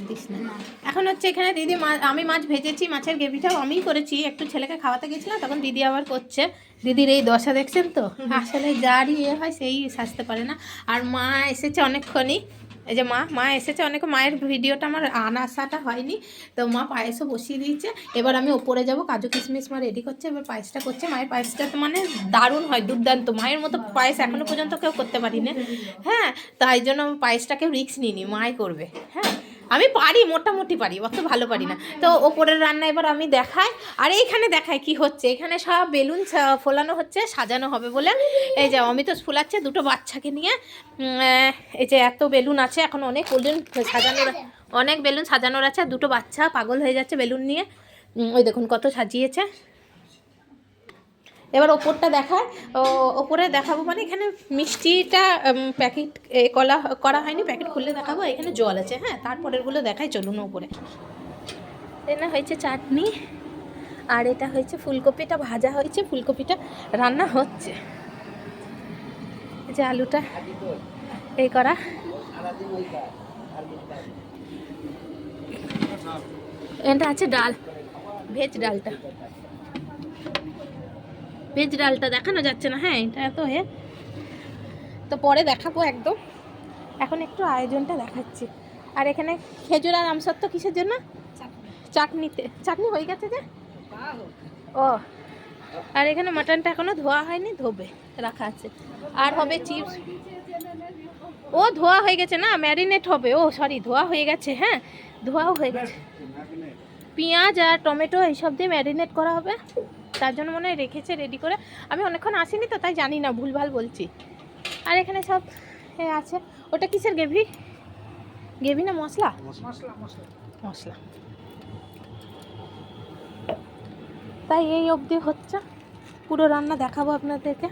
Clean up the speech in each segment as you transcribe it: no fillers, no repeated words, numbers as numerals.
This না। এখন হচ্ছে এখানে দিদি আমি মাছ ভেজেছি, মাছের গ্রেভিটাও আমিই করেছি, একটু ছেলেকে খাওয়াতে গেছিলাম তখন দিদি আবার করছে। দিদির এই দশা দেখছেন তো, আসলে যারই হয় সেই সাজতে পারে না। আর মা এসেছে অনেকক্ষণই, এই যে মা এসেছে অনেক, মায়ের ভিডিওটা আমার আসাটা হয়নি, তো মা পায়েসও বসিয়ে দিয়েছে। এবার আমি ওপরে যাব, কাজু কিশমিশ মা রেডি করছে, এবার পায়েসটা করছে। মায়ের পায়েসটা তো মানে দারুণ হয়, দুর্দান্ত, মায়ের মতো পায়েস এখনও পর্যন্ত কেউ করতে পারিনি। হ্যাঁ, তাই জন্য পায়েসটাকে রিস্ক নিইনি, মাই করবে। হ্যাঁ, আমি পারি, মোটামুটি পারি, অত ভালো পারি না। তো ওপরের রান্না এবার আমি দেখাই। আর এইখানে দেখাই কি হচ্ছে, এখানে সব বেলুন ফোলানো হচ্ছে, সাজানো হবে বলে। এই যে অমিত ফুলাচ্ছে দুটো বাচ্চাকে নিয়ে। এই যে এত বেলুন আছে, এখন অনেক বেলুন সাজানোর, অনেক বেলুন সাজানোর আছে। দুটো বাচ্চা পাগল হয়ে যাচ্ছে বেলুন নিয়ে। ওই দেখুন কত সাজিয়েছে। এবার ওপরটা দেখায়, ওপরে দেখাবো মানে এখানে মিষ্টিটা প্যাকেট করা হয়নি, প্যাকেট খুললে দেখাবো। এখানে জল আছে, হ্যাঁ, তারপরেরগুলো দেখায়, চলুন ওপরে। এটা হয়েছে চাটনি, আর এটা হয়েছে ফুলকপিটা ভাজা হয়েছে, ফুলকপিটা রান্না হচ্ছে। এই যে আলুটা এই করা, এটা আছে ডাল, ভেজ ডালটা দেখানো যাচ্ছে না। হ্যাঁ, এটা তো তো পরে দেখাবো একদম, এখন একটু আয়োজনটা দেখাচ্ছি। আর এখানে খেজুর আর আমসত্ত্ব কিসের জন্য? চাটনি হয়ে গেছে যে। ও, আর এখানে মাটনটা এখনো ধোয়া হয়নি, ধোবে, রাখা আছে। আর হবে চিপস, ও ধোয়া হয়ে গেছে না, ম্যারিনেট হবে। ও সরি, ধোয়া হয়ে গেছে, হ্যাঁ ধোয়াও হয়ে গেছে। পেঁয়াজ আর টমেটো এইসব দিয়ে ম্যারিনেট করা হবে, তার জন্য মনে হয় রেখেছে রেডি করে। আমি অনেকক্ষণ আসিনি তো তাই জানি না, ভুলভাল বলছি। আর এখানে সব আছে। ওটা কিসের গ্রেভি না মশলা? মশলা। তাই এই অবধি হচ্ছে, পুরো রান্না দেখাবো আপনাদেরকে।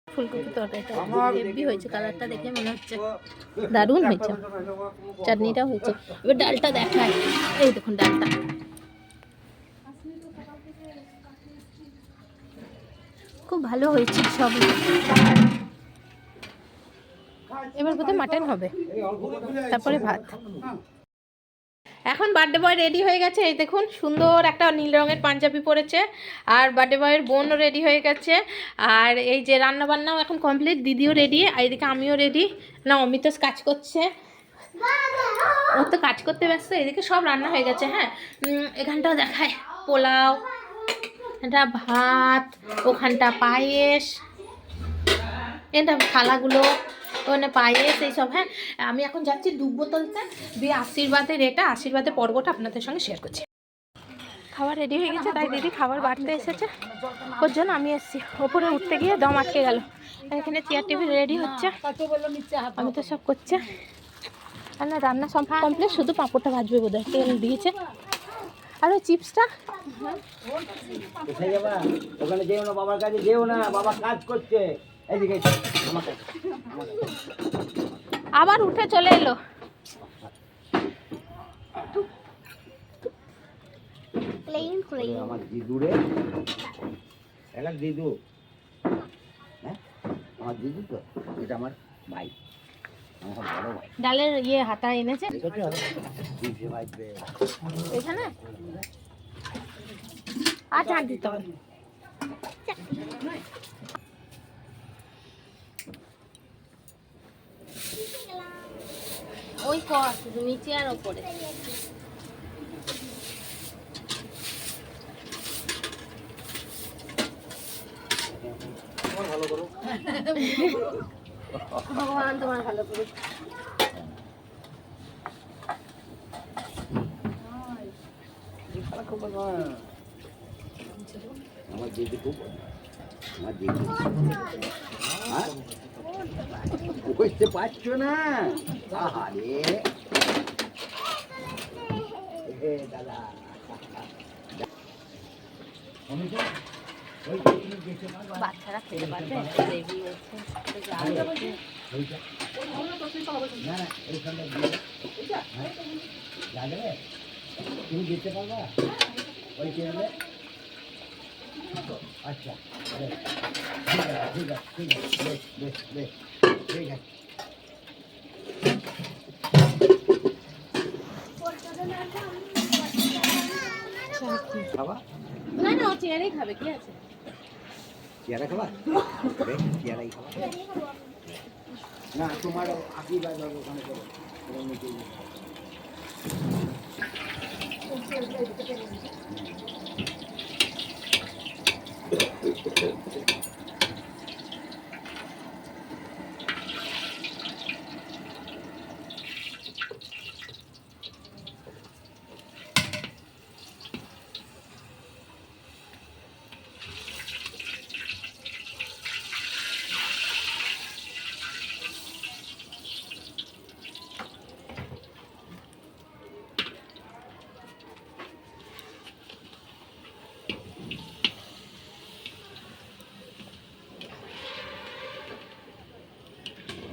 ফুলকপি তরকারিটা হেভি হয়েছে, কালারটা দেখে মনে হচ্ছে দারুণ হয়েছে, চাটনিটাও হয়েছে। এবার ডালটা দেখায়, এই দেখুন ডালটা খুব ভালো হয়েছে সব। এবার বোধহয় মাটন হবে, তারপরে ভাত। এখন বার্থডে বয় রেডি হয়ে গেছে, এই দেখুন সুন্দর একটা নীল রঙের পাঞ্জাবি পরেছে। আর বার্থডে বয়ের বোনও রেডি হয়ে গেছে। আর এই যে রান্নাবান্নাও এখন কমপ্লিট, দিদিও রেডি, আর এদিকে আমিও রেডি। না, অমিত কাজ করছে, ও তো কাজ করতে ব্যস্ত। এদিকে সব রান্না হয়ে গেছে। হ্যাঁ, এখানটাও দেখায়, পোলাও, এটা ভাত, ওখানটা পায়েস, এটা থালাগুলো, ওখানে পায়েস, এইসব। হ্যাঁ, আমি এখন যাচ্ছি দুধ বোতলতে দিয়ে আশীর্বাদের পর্বটা আপনাদের সঙ্গে শেয়ার করছি। খাবার রেডি হয়ে গেছে, তাই দিদি খাবার বাড়তে এসেছে, ওর জন্য আমি এসেছি। ওপরে উঠতে গিয়ে দম আটকে গেল। এখানে চেয়ার টেবিল রেডি হচ্ছে, আমি তো সব করছে। আর না, রান্না সব কমপ্লিট, শুধু পাঁপড়টা ভাজবে বোধহয়, তেল দিয়েছে। আর ওই চিপসটা ওখানে যেও না, বাবার কাছে যেও না, বাবা কাজ করছে। এদিকে আবার উঠে চলে এলো। আমার দিদু রে, এটা দিদু, হ্যাঁ আমার দিদু তো, এটা আমার ভাই, আমার বড় ভাই। ডালের হাতা এনেছে এখানে, আর চাট দিতে হবে। ওই নিচে আর ওপরে। ভগবান তোমার ভালো করুক। আমার দিদি খুব, আমার দিদি বুঝতে পারছো না? আরে দাদা, বাচ্চারা খেতে পারবে, তুমি যেতে পারবা ওই টেবিলে? আচ্ছা বেশ, ঠিক আছে ঠিক আছে ঠিক আছে, বেশ বেশ বেশ ঠিক আছে। খাবা না না, ও চেয়ারেই খাবে, কি আছে? চেয়ারা খাবা, বেশ চেয়ারাই খাবা। না তোমার আশীর্বাদ হবে ওখানে করো, তোমার নিচে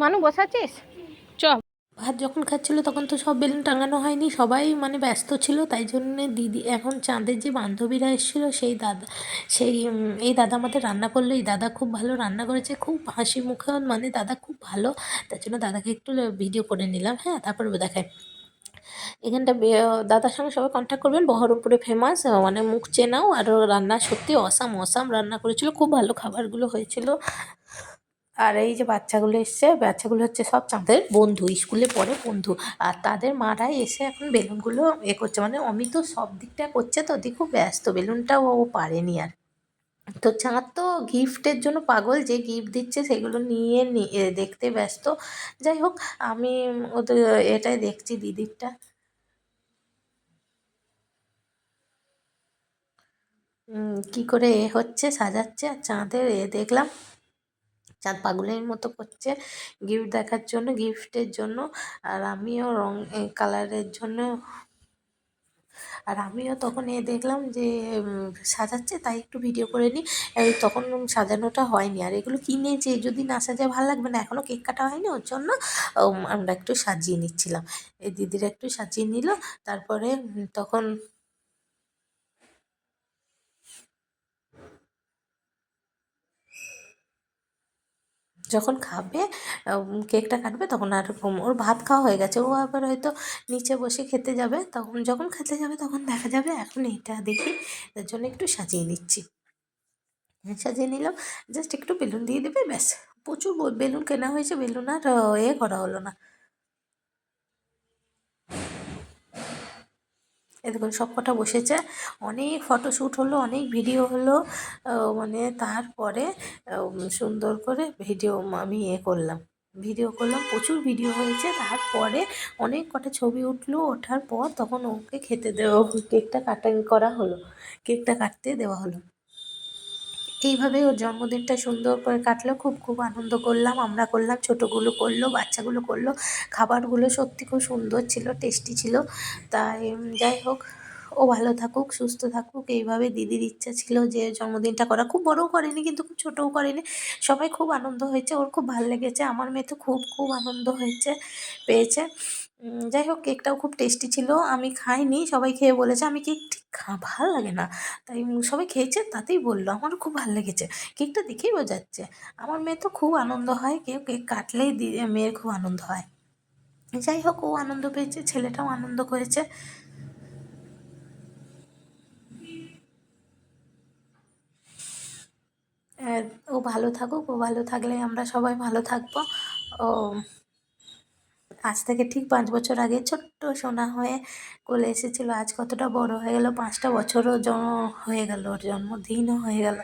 মানু বসাচ্ছিস? চ। ভাত যখন খাচ্ছিল তখন তো সব বেলুন টাঙানো হয়নি, সবাই মানে ব্যস্ত ছিল, তাই জন্যে দিদি এখন চাঁদের যে বান্ধবীরা এসেছিল সেই দাদা, এই দাদা আমাদের রান্না করলো। এই দাদা খুব ভালো রান্না করেছে, খুব হাসি মুখে, মানে দাদা খুব ভালো। তার জন্য দাদাকে একটু ভিডিও করে নিলাম। হ্যাঁ, তারপরে দেখায় এখানটা দাদার সঙ্গে সবাই কন্ট্যাক্ট করবেন। বহরমপুরে ফেমাস, মানে মুখ চেনাও, আর রান্না সত্যি অসাম অসাম রান্না করেছিল, খুব ভালো খাবারগুলো হয়েছিল। আর এই যে বাচ্চাগুলো এসছে, বাচ্চাগুলো হচ্ছে সব চাঁদের বন্ধু, স্কুলে পড়ে বন্ধু। আর তাদের মারাই এসে এখন বেলুনগুলো করছে, মানে অমিত সব দিকটা করছে, তো ওদিকে খুব ব্যস্ত, বেলুনটা ও পারেনি আর। তো চাঁদ তো গিফটের জন্য পাগল, যে গিফট দিচ্ছে সেগুলো নিয়ে দেখতে ব্যস্ত। যাই হোক, আমি ওদের এটাই দেখছি দিদিরটা কি করে হচ্ছে, সাজাচ্ছে। আর চাঁদের দেখলাম চাঁদ পাগলের মতো করছে গিফট দেখার জন্য, গিফটের জন্য। আর আমিও রং কালারের জন্য, আর আমিও তখন দেখলাম যে সাজাচ্ছে, তাই একটু ভিডিও করে নিই। তখন সাজানোটা হয়নি, আর এগুলো কিনেছে, যদি না সাজায় ভালো লাগবে না। এখনও কেক কাটা হয়নি, ওর জন্য আমরা একটু সাজিয়ে নিচ্ছিলাম। এই দিদিরা একটু সাজিয়ে নিল। তারপরে তখন যখন খাবে, কেকটা কাটবে, তখন আর ওর ভাত খাওয়া হয়ে গেছে, ও আবার হয়তো নিচে বসে খেতে যাবে। তখন যখন খেতে যাবে তখন দেখা যাবে। এখন এইটা দেখি, তার জন্য একটু সাজিয়ে নিচ্ছি। সাজিয়ে নিলাম, জাস্ট একটু বেলুন দিয়ে দেবে, ব্যাস। প্রচুর বেলুন কেনা হয়েছে, বেলুন আর করা হলো না। এ দেখুন সব কটা বসেছে, অনেক ফটোশ্যুট হলো, অনেক ভিডিও হলো। মানে তারপরে সুন্দর করে ভিডিও আমি করলাম, ভিডিও করলাম, প্রচুর ভিডিও হয়েছে। তারপরে অনেক কটা ছবি উঠলো, ওঠার পর তখন ওকে খেতে দেওয়া, কেকটা কাটিং করা হলো, কেকটা কাটতে দেওয়া হলো। এইভাবে ওর জন্মদিনটা সুন্দর করে কাটলো, খুব খুব আনন্দ করলাম, আমরা করলাম, ছোটোগুলো করলো, বাচ্চাগুলো করলো। খাবারগুলো সত্যি খুব সুন্দর ছিল, টেস্টি ছিল। তাই যাই হোক, ও ভালো থাকুক, সুস্থ থাকুক। এইভাবে দিদির ইচ্ছা ছিল যে জন্মদিনটা করা, খুব বড়ও করেনি কিন্তু খুব ছোটও করেনি। সবাই খুব আনন্দ হয়েছে, ওর খুব ভালো লেগেছে, আমার মেয়ে তো খুব খুব আনন্দ হয়েছে, পেয়েছে। যাই হোক, কেকটাও খুব টেস্টি ছিল। আমি খাইনি, সবাই খেয়ে বলেছে আমি কেক ঠিক ভালো লাগে না। তাই সবাই খেয়েছে, তাতেই বললো আমারও খুব ভালো লেগেছে। কেকটা দেখেই বোঝাচ্ছে। আমার মেয়ে তো খুব আনন্দ হয়, কেউ কেক কাটলেই মেয়ের খুব আনন্দ হয়। যাই হোক, ও আনন্দ পেয়েছে, ছেলেটাও আনন্দ করেছে। আর ও ভালো থাকুক, ও ভালো থাকলে আমরা সবাই ভালো থাকবো। ও আজ থেকে ঠিক 5 বছর আগে ছোট্ট সোনা হয়ে কোলে এসেছিলো, আজ কতটা বড় হয়ে গেল, 5টা বছরও হয়ে গেল, ওর জন্মদিনও হয়ে গেল।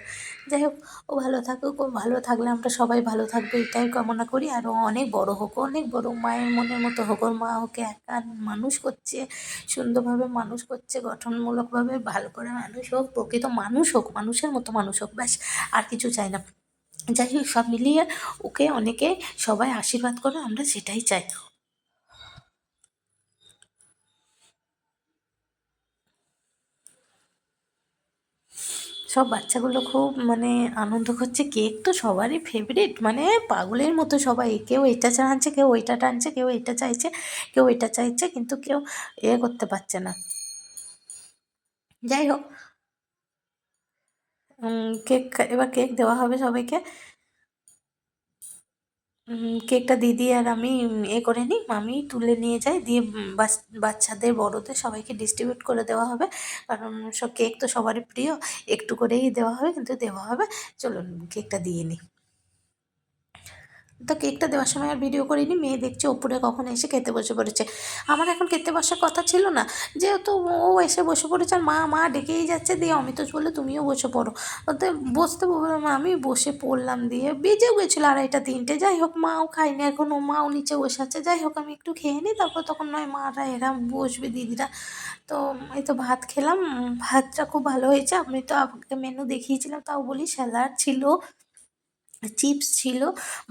যাই হোক, ও ভালো থাকুক, ও ভালো থাকলে আমরা সবাই ভালো থাকবো, এটাই কামনা করি। আর ও অনেক বড় হোক, অনেক বড়, মায়ের মনের মতো হোক। ওর মা ওকে একা মানুষ করছে, সুন্দরভাবে মানুষ করছে, গঠনমূলকভাবে ভালো করে মানুষ হোক, প্রকৃত মানুষ হোক, মানুষের মতো মানুষ হোক, ব্যাস, আর কিছু চাই না। যাই হোক, সব মিলিয়ে ওকে অনেকে সবাই আশীর্বাদ করো, আমরা সেটাই চাই। সব বাচ্চাগুলো খুব মানে আনন্দ করছে, কেক তো সবারই ফেভারিট, মানে পাগলের মতো সবাই, কেউ এটা চাইছে, কেউ ওইটা টানছে, কেউ এটা চাইছে, কেউ এটা চাইছে, কিন্তু কেউ করতে পারছে না। যাই হোক, এবার কেক দেওয়া হবে সবাইকে। কেকটা দিদি আর আমি করে নিই, আমি তুলে নিয়ে যাই, দিয়ে বাচ্চাদের বড়দের সবাইকে ডিস্ট্রিবিউট করে দেওয়া হবে। কারণ সব কেক তো সবারই প্রিয়, একটু করেই দেওয়া হবে, কিন্তু দেওয়া হবে। চলুন কেকটা দিয়ে নিই। তো কেকটা দেওয়ার সময় আর ভিডিও করিনি, মেয়ে দেখছে ওপরে কখন এসে খেতে বসে পড়েছে। আমার এখন খেতে বসার কথা ছিল না, যেহেতু ও এসে বসে পড়েছে আর মা মা ডেকেই যাচ্ছে, দিয়ে অমিত বললে তুমিও বসে পড়ো। ওতে বসতে আমি বসে পড়লাম, দিয়ে বেজেও গেছিলো 2:30-3টে। যাই হোক, মাও খায়নি এখন, ও মাও নিচে বসে আছে। যাই হোক, আমি একটু খেয়ে নিই, তারপর তখন নয় মারা এরা বসবে দিদিরা। তো এই তো ভাত খেলাম, ভাতটা খুব ভালো হয়েছে। আমি তো আপনাকে মেনু দেখিয়েছিলাম, তাও বলি স্যালাড ছিল, চিপস ছিল,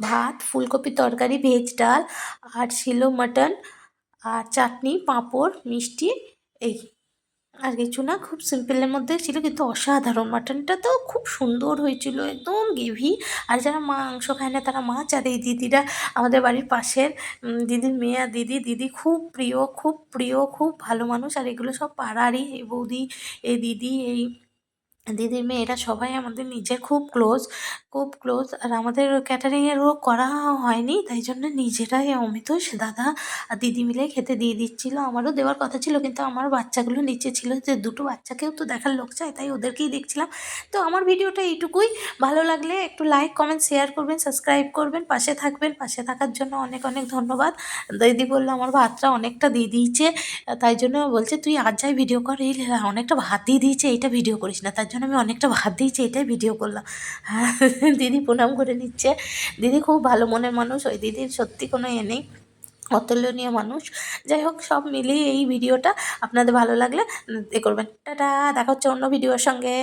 ভাত, ফুলকপির তরকারি, ভেজ ডাল, আর ছিল মাটন, আর চাটনি, পাঁপড়, মিষ্টি, এই আর কিছু না। খুব সিম্পলের মধ্যে ছিল, কিন্তু অসাধারণ। মাটনটা তো খুব সুন্দর হয়েছিল, একদম গ্রেভি। আর যারা মাংস খায় না তারা মাছ, আর এই দিদিরা আমাদের বাড়ির পাশের দিদির মেয়ে, আর দিদি খুব প্রিয়, খুব প্রিয়, খুব ভালো মানুষ। আর এগুলো সব পাড়ারই, এই বৌদি, এই দিদি, এই দিদির মেয়ে, এরা সবাই আমাদের নিজের খুব ক্লোজ, খুব ক্লোজ। আর আমাদের ক্যাটারিংয়েরও করা হয়নি, তাই জন্য নিজেরাই অমিত, দাদা আর দিদি মিলে খেতে দিয়ে দিচ্ছিলো। আমারও দেওয়ার কথা ছিল, কিন্তু আমার বাচ্চাগুলো নিচে ছিল, যে দুটো বাচ্চাকেও তো দেখার লোক চাই, তাই ওদেরকেই দেখছিলাম। তো আমার ভিডিওটা এইটুকুই। ভালো লাগলে একটু লাইক, কমেন্ট, শেয়ার করবেন, সাবস্ক্রাইব করবেন, পাশে থাকবেন। পাশে থাকার জন্য অনেক অনেক ধন্যবাদ। দিদি বললো আমার ভাতটা অনেকটা দিয়ে দিয়েছে, তাই জন্য বলছে তুই আর যাই ভিডিও কর, এই অনেকটা ভাত দিয়ে দিয়েছে, এইটা ভিডিও করিস না। তার জন্য আমি অনেকটা ভাত দিয়েছি, এটাই ভিডিও করলাম। হ্যাঁ, দিদি প্রণাম করে নিচ্ছে। দিদি খুব ভালো মনের মানুষ, ওই দিদির সত্যি কোনো নেই, অতুলনীয় মানুষ। যাই হোক, সব মিলিয়ে এই ভিডিওটা আপনাদের ভালো লাগলে করবেন। টাটা, দেখা হচ্ছে অন্য ভিডিওর সঙ্গে।